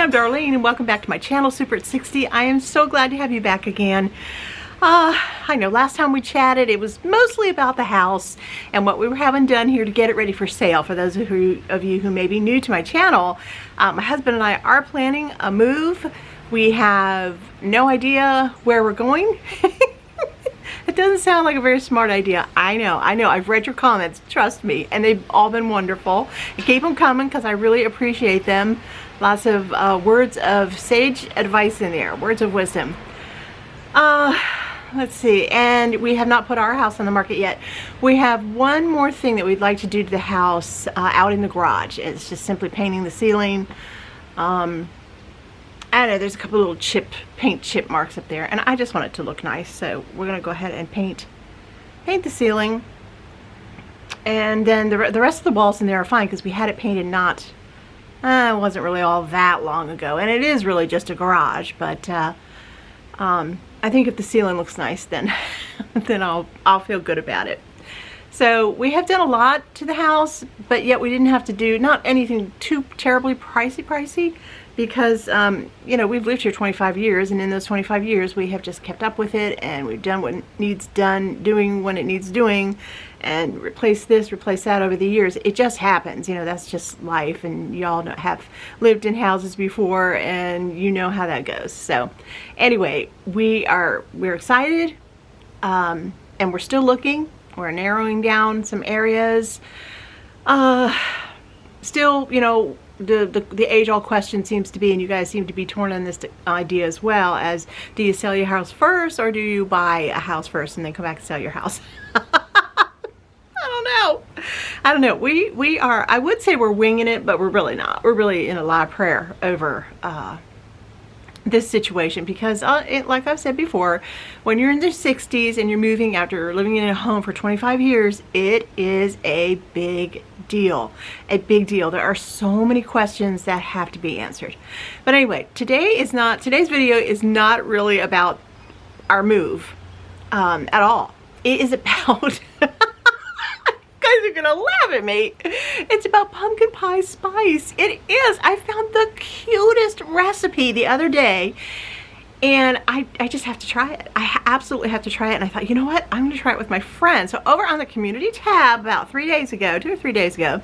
I'm Darlene and welcome back to my channel, Super at 60. I am so glad to have you back again. I know last time we chatted it was mostly about the house and what we were having done here to get it ready for sale. For those of you who may be new to my channel, my husband and I are planning a move. We have no idea where we're going. It doesn't sound like a very smart idea. I know. I've read your comments, trust me, and they've all been wonderful. And keep them coming because I really appreciate them. Lots of words of sage advice in there, words of wisdom. Let's see, and we have not put our house on the market yet. We have one more thing that we'd like to do to the house out in the garage. It's just simply painting the ceiling. I know there's a couple little paint chip marks up there, and I just want it to look nice, so we're gonna go ahead and paint the ceiling. And then the rest of the walls in there are fine because we had it painted it wasn't really all that long ago, and it is really just a garage, but I think if the ceiling looks nice, then I'll feel good about it. So we have done a lot to the house, but yet we didn't have to do not anything too terribly pricey because you know, we've lived here 25 years, and in those 25 years we have just kept up with it, and we've done what needs done, doing when it needs doing, and replace this, replace that over the years. It just happens, you know, that's just life, and y'all have lived in houses before and you know how that goes. So anyway, we're excited, and we're still looking. We're narrowing down some areas. Still, you know, the age-old question seems to be, and you guys seem to be torn on this idea as well, as do you sell your house first or do you buy a house first and then come back and sell your house? I don't know. We are, I would say we're winging it, but we're really not. We're really in a lot of prayer over this situation because like I've said before, when you're in the 60s and you're moving after living in a home for 25 years, it is a big deal. A big deal. There are so many questions that have to be answered. But anyway, today's video is not really about our move at all. It is about guys are gonna laugh at me. It's about pumpkin pie spice. It is. I found the cutest recipe the other day, and I just have to try it. I absolutely have to try it. And I thought, you know what? I'm gonna try it with my friend. So over on the community tab about 2 or 3 days ago,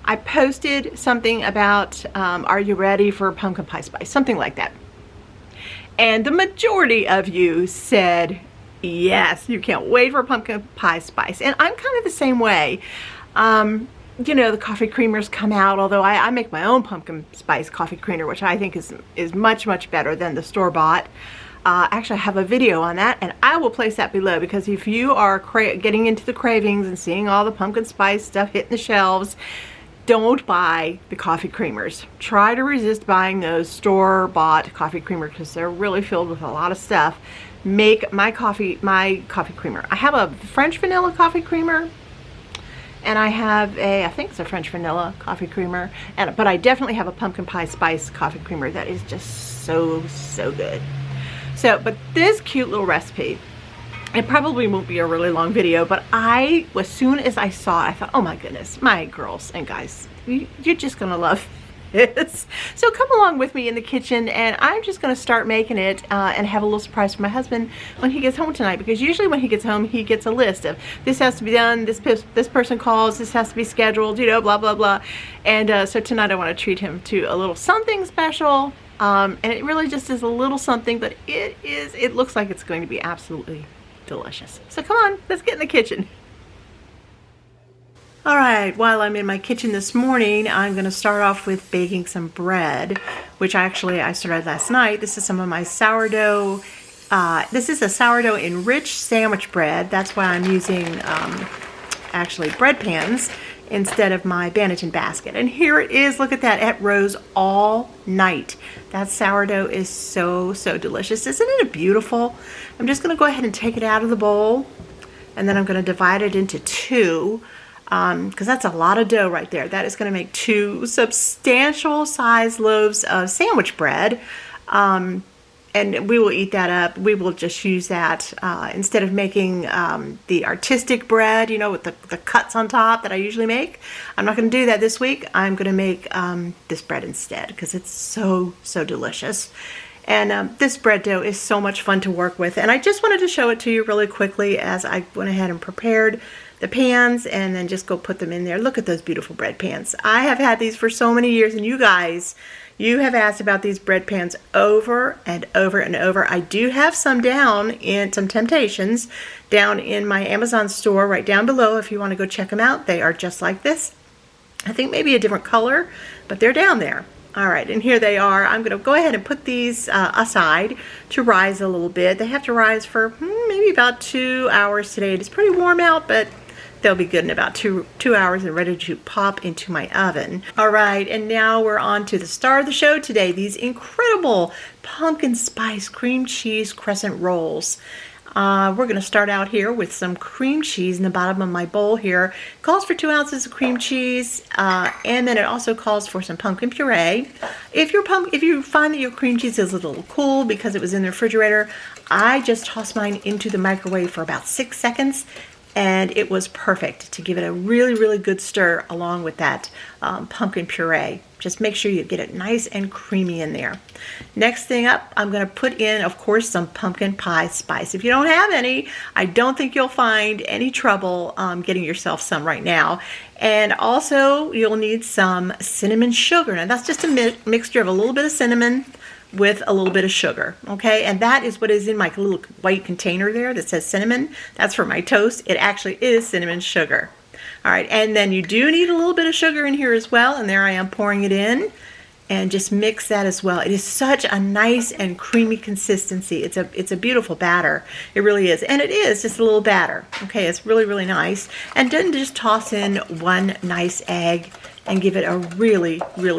I posted something about are you ready for pumpkin pie spice? Something like that. And the majority of you said, yes, you can't wait for pumpkin pie spice. And I'm kind of the same way. You know, the coffee creamers come out, although I make my own pumpkin spice coffee creamer, which I think is much better than the store-bought. Actually, I have a video on that, and I will place that below, because if you are getting into the cravings and seeing all the pumpkin spice stuff hitting the shelves, don't buy the coffee creamers. Try to resist buying those store-bought coffee creamers because they're really filled with a lot of stuff. Make my coffee creamer. I have a French vanilla coffee creamer, and I have I think it's a French vanilla coffee creamer, but I definitely have a pumpkin pie spice coffee creamer that is just so good. So, but this cute little recipe, it probably won't be a really long video, but as soon as I saw it, I thought, oh my goodness, my girls and guys, you're just gonna love this. So come along with me in the kitchen, and I'm just going to start making it and have a little surprise for my husband when he gets home tonight, because usually when he gets home he gets a list of this has to be done, this person calls, this has to be scheduled, you know, blah blah blah. And so tonight I want to treat him to a little something special, and it really just is a little something, but it looks like it's going to be absolutely delicious. So come on, let's get in the kitchen. Alright, while I'm in my kitchen this morning, I'm going to start off with baking some bread, which I started last night. This is some of my sourdough. This is a sourdough enriched sandwich bread. That's why I'm using actually bread pans instead of my Banneton basket. And here it is. Look at that. It rose all night. That sourdough is so delicious. Isn't it beautiful? I'm just going to go ahead and take it out of the bowl, and then I'm going to divide it into two. Because that's a lot of dough right there. That is going to make 2 substantial size loaves of sandwich bread. And and we will eat that up. We will just use that instead of making the artistic bread, you know, with the cuts on top that I usually make. I'm not going to do that this week. I'm going to make this bread instead because it's so delicious. And this bread dough is so much fun to work with. And I just wanted to show it to you really quickly as I went ahead and prepared the pans and then just go put them in there. Look at those beautiful bread pans. I have had these for so many years, and you guys, you have asked about these bread pans over and over and over. I do have some down in some Temptations down in my Amazon store right down below if you want to go check them out. They are just like this. I think maybe a different color, but they're down there. All right, and here they are. I'm going to go ahead and put these aside to rise a little bit. They have to rise for maybe about 2 hours today. It is pretty warm out, but they'll be good in about two hours and ready to pop into my oven. All right, and now we're on to the star of the show today, these incredible pumpkin spice cream cheese crescent rolls. We're going to start out here with some cream cheese in the bottom of my bowl here. It calls for 2 ounces of cream cheese, and then it also calls for some pumpkin puree. If you find that your cream cheese is a little cool because it was in the refrigerator, I just tossed mine into the microwave for about 6 seconds, and it was perfect to give it a really good stir along with that pumpkin puree. Just make sure you get it nice and creamy in there. Next thing up, I'm going to put in, of course, some pumpkin pie spice. If you don't have any, I don't think you'll find any trouble getting yourself some right now. And also, you'll need some cinnamon sugar. Now, that's just a mixture of a little bit of cinnamon with a little bit of sugar, okay? And that is what is in my little white container there that says cinnamon. That's for my toast. It actually is cinnamon sugar. All right, and then you do need a little bit of sugar in here as well, and there I am pouring it in, and just mix that as well. It is such a nice and creamy consistency. It's a beautiful batter. It really is, and it is just a little batter. Okay, it's really nice. And then just toss in 1 nice egg and give it a really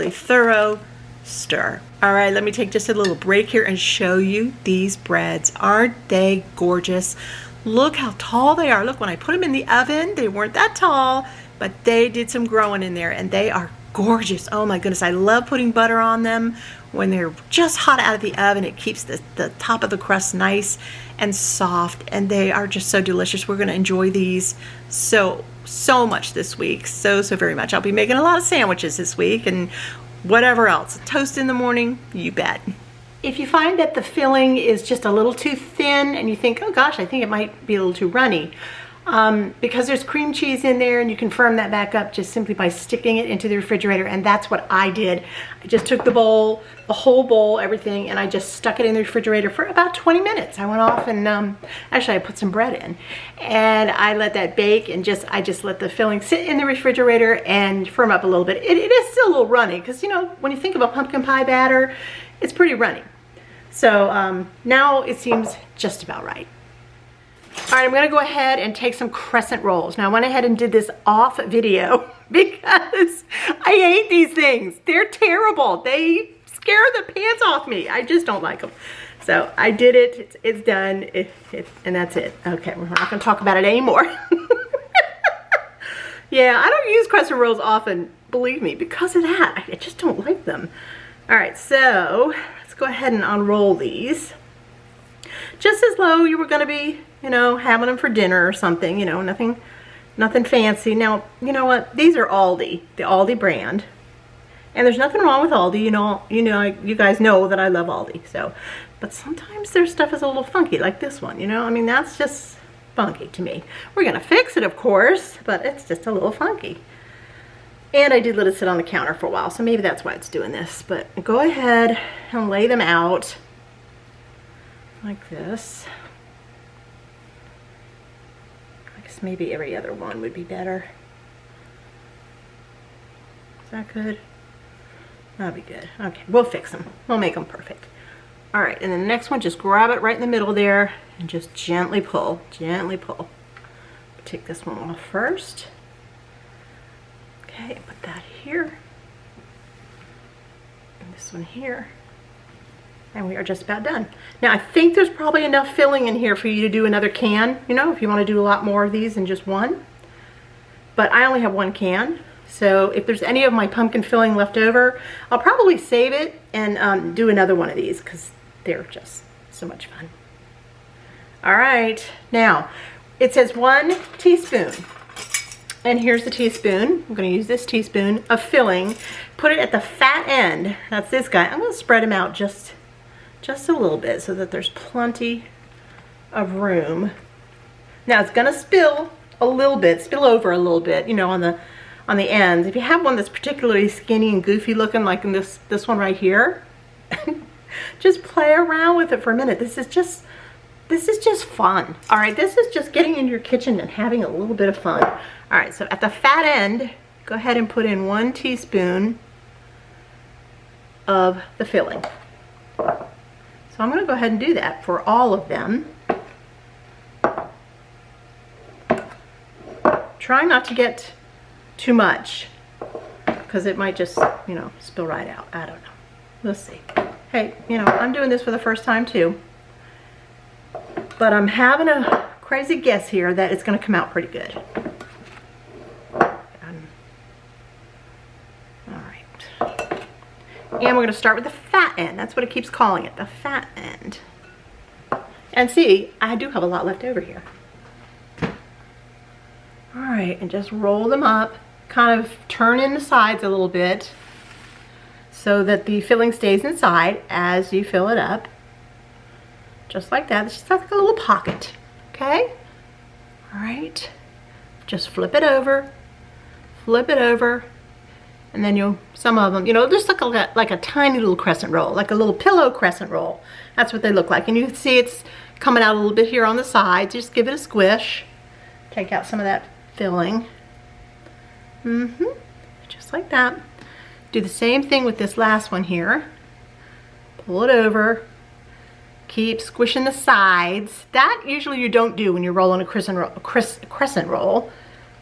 thorough stir. All right, let me take just a little break here and show you these breads. Aren't they gorgeous? Look how tall they are. Look, when I put them in the oven, they weren't that tall, but they did some growing in there, and they are gorgeous. Oh my goodness, I love putting butter on them when they're just hot out of the oven. It keeps the top of the crust nice and soft, and they are just so delicious. We're going to enjoy these so much this week, so very much. I'll be making a lot of sandwiches this week and whatever else. Toast in the morning, you bet. If you find that the filling is just a little too thin and you think, oh gosh, I think it might be a little too runny, because there's cream cheese in there, and you can firm that back up just simply by sticking it into the refrigerator. And that's what I did. I just took the bowl, the whole bowl, everything, and I just stuck it in the refrigerator for about 20 minutes. I went off and actually I put some bread in, and I let that bake, and I just let the filling sit in the refrigerator and firm up a little bit. It is still a little runny because, you know, when you think of a pumpkin pie batter, it's pretty runny. So now it seems just about right. All right, I'm gonna go ahead and take some crescent rolls. Now I went ahead and did this off video because I hate these things. They're terrible. They scare the pants off me. I just don't like them. So I did it, it's done, and that's it. Okay, we're not gonna talk about it anymore. Yeah, I don't use crescent rolls often, believe me, because of that. I just don't like them. All right, so let's go ahead and unroll these. Just as though you were gonna be, you know, having them for dinner or something, you know, nothing fancy. Now, you know what? These are Aldi, the Aldi brand. And there's nothing wrong with Aldi, you guys know that I love Aldi. So, but sometimes their stuff is a little funky, like this one, you know? I mean, that's just funky to me. We're gonna fix it, of course, but it's just a little funky. And I did let it sit on the counter for a while, so maybe that's why it's doing this. But go ahead and lay them out like this. I guess maybe every other one would be better. Is that good? That'll be good. Okay, we'll fix them. We'll make them perfect. All right, and then the next one, just grab it right in the middle there and just gently pull, gently pull. Take this one off first. Okay, put that here. And this one here. And we are just about done. Now I think there's probably enough filling in here for you to do another can, you know, if you want to do a lot more of these than just one. But I only have 1 can. So if there's any of my pumpkin filling left over, I'll probably save it and do another one of these because they're just So much fun. All right, now it says 1 teaspoon. And here's the teaspoon. I'm going to use this teaspoon of filling. Put it at the fat end. That's this guy. I'm going to spread him out just a little bit so that there's plenty of room. Now it's going to spill a little bit, spill over a little bit, you know, on the ends. If you have one that's particularly skinny and goofy looking, like in this one right here, just play around with it for a minute. This is just fun. All right, this is just getting into your kitchen and having a little bit of fun. All right, so at the fat end, go ahead and put in 1 teaspoon of the filling. So I'm going to go ahead and do that for all of them. Try not to get too much because it might just, you know, spill right out. I don't know. We'll see. Hey, you know, I'm doing this for the first time too. But I'm having a crazy guess here that it's going to come out pretty good. Alright. And we're going to start with the fat end. That's what it keeps calling it, the fat end. And see, I do have a lot left over here. Alright, and just roll them up. Kind of turn in the sides a little bit so that the filling stays inside as you fill it up. Just like that. It's just like a little pocket. Okay? Alright. Just flip it over. Flip it over. And then some of them, you know, just look like a tiny little crescent roll. Like a little pillow crescent roll. That's what they look like. And you can see it's coming out a little bit here on the sides. Just give it a squish. Take out some of that filling. Just like that. Do the same thing with this last one here. Pull it over. Keep squishing the sides. That usually you don't do when you're rolling a crescent roll.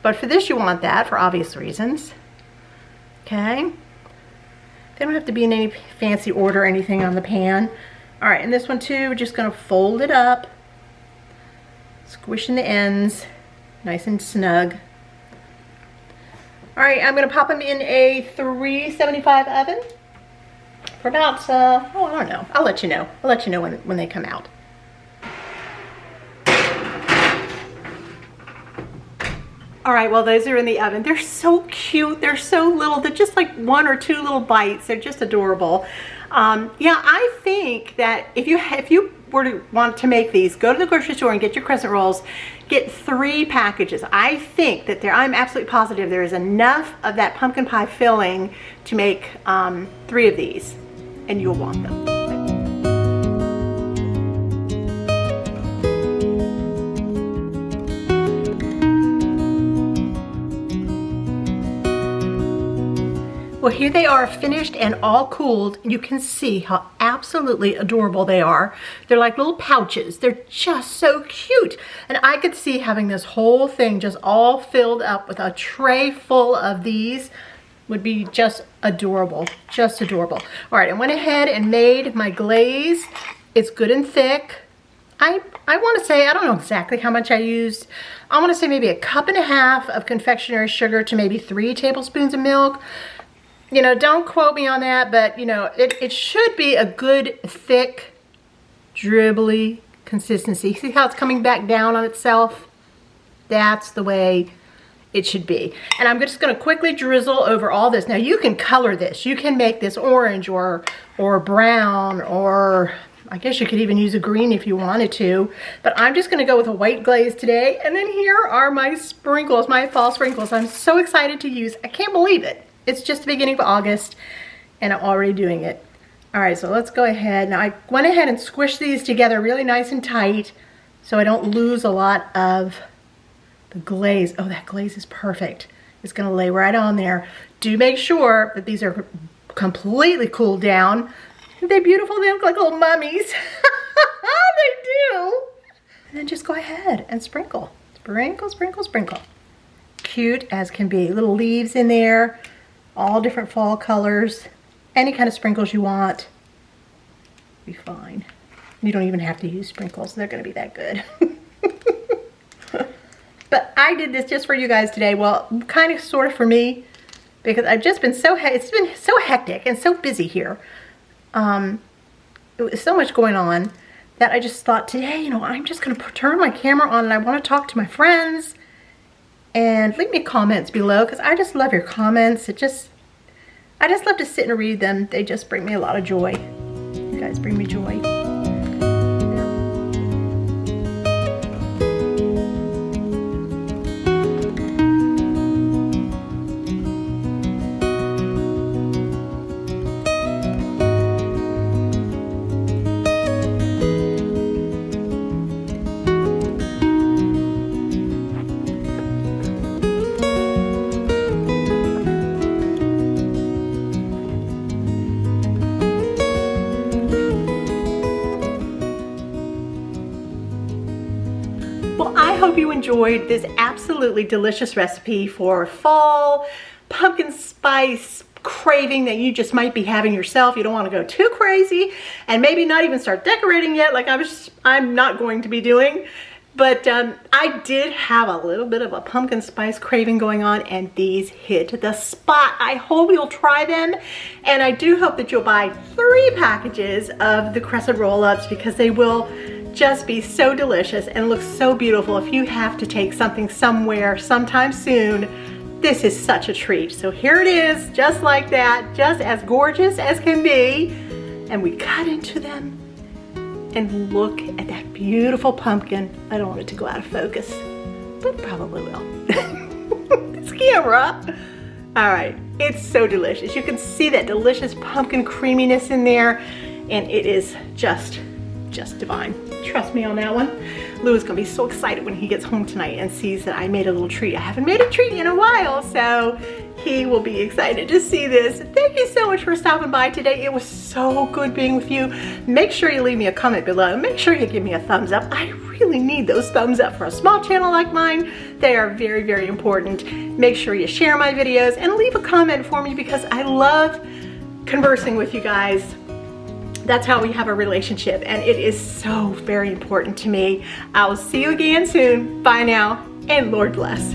But for this you want that for obvious reasons. Okay. They don't have to be in any fancy order or anything on the pan. Alright, and this one too, we're just going to fold it up. Squishing the ends. Nice and snug. Alright, I'm going to pop them in a 375 oven. For about, I don't know. I'll let you know. I'll let you know when they come out. All right, well, those are in the oven. They're so cute. They're so little. They're just like 1 or 2 little bites. They're just adorable. Yeah, I think that if you were to want to make these, go to the grocery store and get your crescent rolls. Get 3 packages. I think that I'm absolutely positive there is enough of that pumpkin pie filling to make 3 of these. And you'll want them. Well, here they are finished and all cooled. You can see how absolutely adorable they are. They're like little pouches. They're just so cute. And I could see having this whole thing just all filled up with a tray full of these. Would be just adorable, just adorable. All right, I went ahead and made my glaze. It's good and thick. I want to say, I don't know exactly how much I used. I want to say maybe 1.5 cups of confectionery sugar to maybe 3 tablespoons of milk. You know, don't quote me on that, but you know, it should be a good, thick, dribbly consistency. See how it's coming back down on itself? That's the way it should be. And I'm just going to quickly drizzle over all this. Now you can color this. You can make this orange or brown, or I guess you could even use a green if you wanted to. But I'm just going to go with a white glaze today. And then here are my sprinkles, my fall sprinkles. I'm so excited to use. I can't believe it. It's just the beginning of August and I'm already doing it. All right, so let's go ahead. Now I went ahead and squished these together really nice and tight so I don't lose a lot of the glaze. Oh, that glaze is perfect. It's gonna lay right on there. Do make sure that these are completely cooled down. Aren't they beautiful? They look like little mummies. They do. And then just go ahead and sprinkle. Sprinkle, sprinkle, sprinkle. Cute as can be. Little leaves in there. All different fall colors. Any kind of sprinkles you want. Be fine. You don't even have to use sprinkles. They're gonna be that good. But I did this just for you guys today. Well, kind of sort of for me, because I've just been it's been so hectic and so busy here. It was so much going on that I just thought today, you know, I'm just gonna turn my camera on and I wanna talk to my friends. And leave me comments below, because I just love your comments. I just love to sit and read them. They just bring me a lot of joy. You guys bring me joy. Well, I hope you enjoyed this absolutely delicious recipe for fall pumpkin spice craving that you just might be having yourself. You don't want to go too crazy and maybe not even start decorating yet like I'm not going to be doing. But I did have a little bit of a pumpkin spice craving going on, and these hit the spot. I hope you'll try them, and I do hope that you'll buy 3 packages of the crescent roll-ups, because they will just be so delicious and look so beautiful. If you have to take something somewhere sometime soon, this is such a treat. So here it is, just like that, just as gorgeous as can be. And we cut into them, and look at that beautiful pumpkin. I don't want it to go out of focus, but probably will. This camera. All right, it's so delicious. You can see that delicious pumpkin creaminess in there, and it is just divine. Trust me on that one. Lou is gonna be so excited when he gets home tonight and sees that I made a little treat. I haven't made a treat in a while, so he will be excited to see this. Thank you so much for stopping by today. It was so good being with you. Make sure you leave me a comment below. Make sure you give me a thumbs up. I really need those thumbs up for a small channel like mine. They are very, very important. Make sure you share my videos and leave a comment for me, because I love conversing with you guys. That's how we have a relationship, and it is so very important to me. I'll see you again soon. Bye now, and Lord bless.